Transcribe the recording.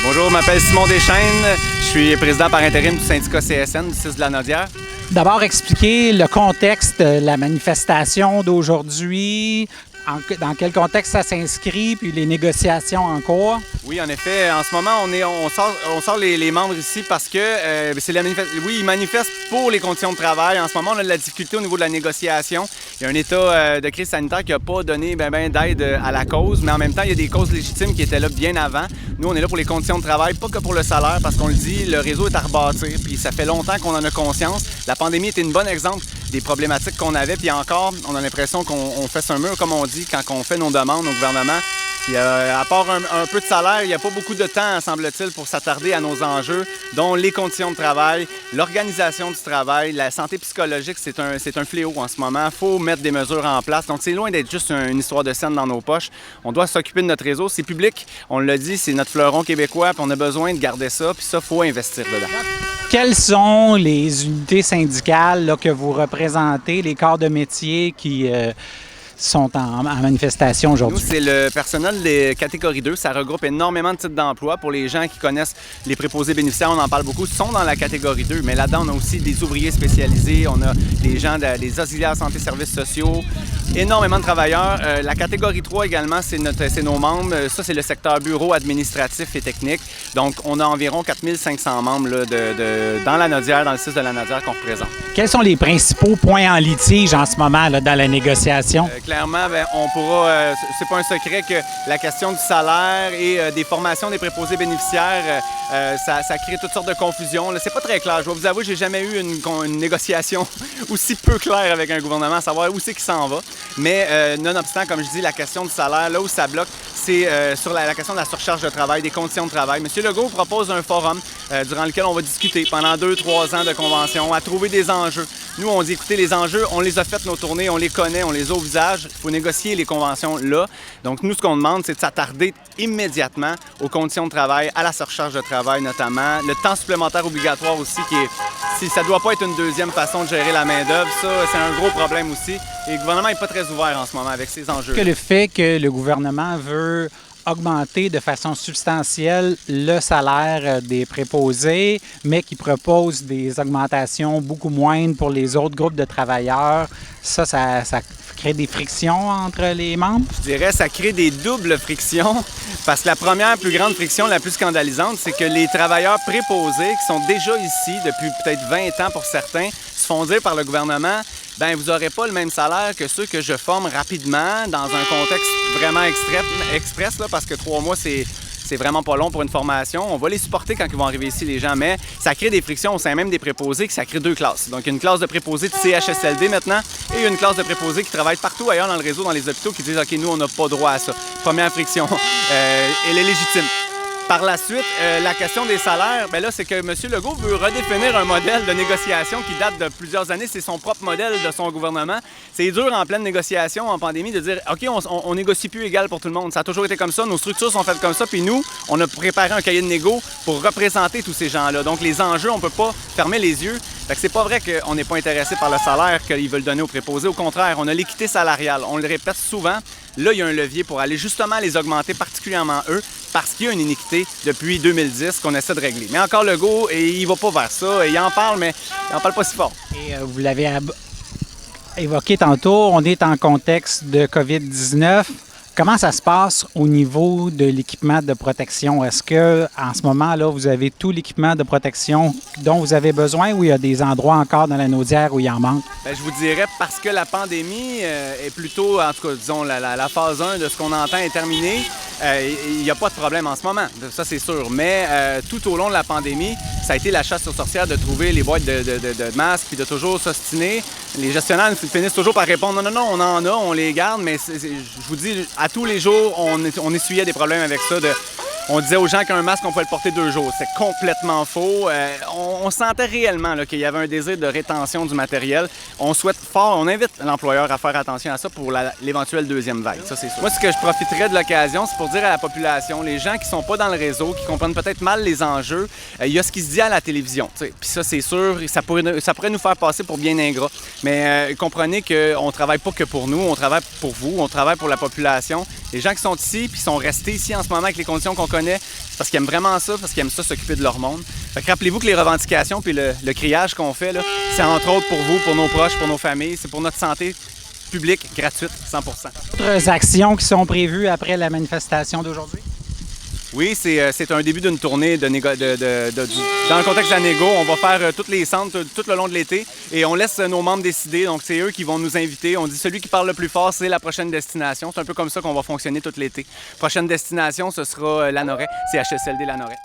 Bonjour, je m'appelle Simon Deschênes. Je suis président par intérim du syndicat CSN du 6 de la Naudière. D'abord, expliquer le contexte de la manifestation d'aujourd'hui, dans quel contexte ça s'inscrit, puis les négociations en cours. Oui, en effet, en ce moment, on sort les membres ici parce que oui, ils manifestent pour les conditions de travail. En ce moment, on a de la difficulté au niveau de la négociation. Il y a un état de crise sanitaire qui n'a pas donné d'aide à la cause, mais en même temps, il y a des causes légitimes qui étaient là bien avant. Nous, on est là pour les conditions de travail, pas que pour le salaire, parce qu'on le dit, le réseau est à rebâtir, puis ça fait longtemps qu'on en a conscience. La pandémie était un bon exemple des problématiques qu'on avait, puis encore, on a l'impression qu'on fait un mur, comme on dit, quand on fait nos demandes au gouvernement. Puis, à part un peu de salaire, il n'y a pas beaucoup de temps, semble-t-il, pour s'attarder à nos enjeux, dont les conditions de travail, l'organisation du travail, la santé psychologique, c'est un fléau en ce moment. Il faut mettre des mesures en place. Donc, c'est loin d'être juste une histoire de scène dans nos poches. On doit s'occuper de notre réseau. C'est public, on l'a dit, c'est notre fleuron québécois, puis on a besoin de garder ça, puis ça, il faut investir dedans. Quelles sont les unités syndicales là, que vous représentez, les corps de métier qui sont en manifestation aujourd'hui? Nous, c'est le personnel des catégories 2. Ça regroupe énormément de types d'emplois. Pour les gens qui connaissent les préposés bénéficiaires, on en parle beaucoup, sont dans la catégorie 2. Mais là-dedans, on a aussi des ouvriers spécialisés, on a des gens, des auxiliaires santé services sociaux, énormément de travailleurs. La catégorie 3 également, c'est nos membres. Ça, c'est le secteur bureau, administratif et technique. Donc, on a environ 4500 membres là, dans la Naudière, dans le 6 de la Naudière qu'on représente. Quels sont les principaux points en litige en ce moment là, dans la négociation? Clairement, on pourra, c'est pas un secret que la question du salaire et des formations des préposés bénéficiaires, ça crée toutes sortes de confusions. C'est pas très clair. Je vais vous avouer, j'ai jamais eu une négociation aussi peu claire avec un gouvernement, à savoir où c'est qu'il s'en va. Mais nonobstant, comme je dis, la question du salaire, là où ça bloque, c'est sur la question de la surcharge de travail, des conditions de travail. M. Legault propose un forum durant lequel on va discuter pendant 2-3 ans de convention, à trouver des enjeux. Nous, on dit, écoutez, les enjeux, on les a fait nos tournées, on les connaît, on les a au visage. Il faut négocier les conventions là. Donc, nous, ce qu'on demande, c'est de s'attarder immédiatement aux conditions de travail, à la surcharge de travail notamment, le temps supplémentaire obligatoire aussi, ça ne doit pas être une deuxième façon de gérer la main-d'œuvre. Ça, c'est un gros problème aussi. Et le gouvernement n'est pas très ouvert en ce moment avec ces enjeux. Que le fait que le gouvernement veut augmenter de façon substantielle le salaire des préposés, mais qui propose des augmentations beaucoup moindres pour les autres groupes de travailleurs, ça crée des frictions entre les membres? Je dirais que ça crée des doubles frictions, parce que la première plus grande friction, la plus scandalisante, c'est que les travailleurs préposés, qui sont déjà ici depuis peut-être 20 ans pour certains, se font dire par le gouvernement, bien, vous n'aurez pas le même salaire que ceux que je forme rapidement dans un contexte vraiment express, là, parce que 3 mois, c'est vraiment pas long pour une formation. On va les supporter quand ils vont arriver ici, les gens, mais ça crée des frictions au sein même des préposés, que ça crée 2 classes. Donc, une classe de préposés de CHSLD maintenant et une classe de préposés qui travaillent partout ailleurs dans le réseau, dans les hôpitaux, qui disent « OK, nous, on n'a pas droit à ça ». Première friction. Elle est légitime. Par la suite, la question des salaires, bien là, c'est que M. Legault veut redéfinir un modèle de négociation qui date de plusieurs années. C'est son propre modèle de son gouvernement. C'est dur en pleine négociation, en pandémie, de dire « OK, on négocie plus égal pour tout le monde. Ça a toujours été comme ça. Nos structures sont faites comme ça. Puis nous, on a préparé un cahier de négo pour représenter tous ces gens-là. Donc, les enjeux, on ne peut pas fermer les yeux. Fait que c'est pas vrai qu'on n'est pas intéressé par le salaire qu'ils veulent donner aux préposés. Au contraire, on a l'équité salariale. On le répète souvent. Là, il y a un levier pour aller justement les augmenter, particulièrement eux, parce qu'il y a une iniquité depuis 2010 qu'on essaie de régler. Mais encore Legault, il ne va pas vers ça. Il en parle, mais il n'en parle pas si fort. Et vous l'avez évoqué tantôt, on est en contexte de COVID-19. Comment ça se passe au niveau de l'équipement de protection? Est-ce que en ce moment-là, vous avez tout l'équipement de protection dont vous avez besoin ou il y a des endroits encore dans la Naudière où il en manque? Bien, je vous dirais parce que la pandémie est plutôt, en tout cas, disons, la phase 1 de ce qu'on entend est terminée. Il n'y a pas de problème en ce moment, ça c'est sûr. Mais tout au long de la pandémie, ça a été la chasse aux sorcières de trouver les boîtes de masques puis de toujours s'ostiner. Les gestionnaires finissent toujours par répondre non, on en a, on les garde, mais je vous dis, à tous les jours, on essuyait des problèmes avec ça. On disait aux gens qu'un masque, on pouvait le porter 2 jours. C'est complètement faux. On sentait réellement là, qu'il y avait un désir de rétention du matériel. On souhaite fort, on invite l'employeur à faire attention à ça pour l'éventuelle deuxième vague. Ça, c'est sûr. Moi, ce que je profiterais de l'occasion, c'est pour dire à la population, les gens qui sont pas dans le réseau, qui comprennent peut-être mal les enjeux, il y a ce qui se dit à la télévision. Puis ça, c'est sûr, ça pourrait nous faire passer pour bien ingrats. Mais comprenez qu'on travaille pas que pour nous, on travaille pour vous, on travaille pour la population. Les gens qui sont ici puis sont restés ici en ce moment avec les conditions qu'on connaît, connaît, c'est parce qu'ils aiment vraiment ça, parce qu'ils aiment ça s'occuper de leur monde. Fait que rappelez-vous que les revendications puis le criage qu'on fait, là, c'est entre autres pour vous, pour nos proches, pour nos familles, c'est pour notre santé publique gratuite, 100%. D'autres actions qui sont prévues après la manifestation d'aujourd'hui? Oui, c'est un début d'une tournée dans le contexte de la négo. On va faire tous les centres tout le long de l'été et on laisse nos membres décider. Donc, c'est eux qui vont nous inviter. On dit celui qui parle le plus fort, c'est la prochaine destination. C'est un peu comme ça qu'on va fonctionner tout l'été. Prochaine destination, ce sera Lanoret, CHSLD Lanoret.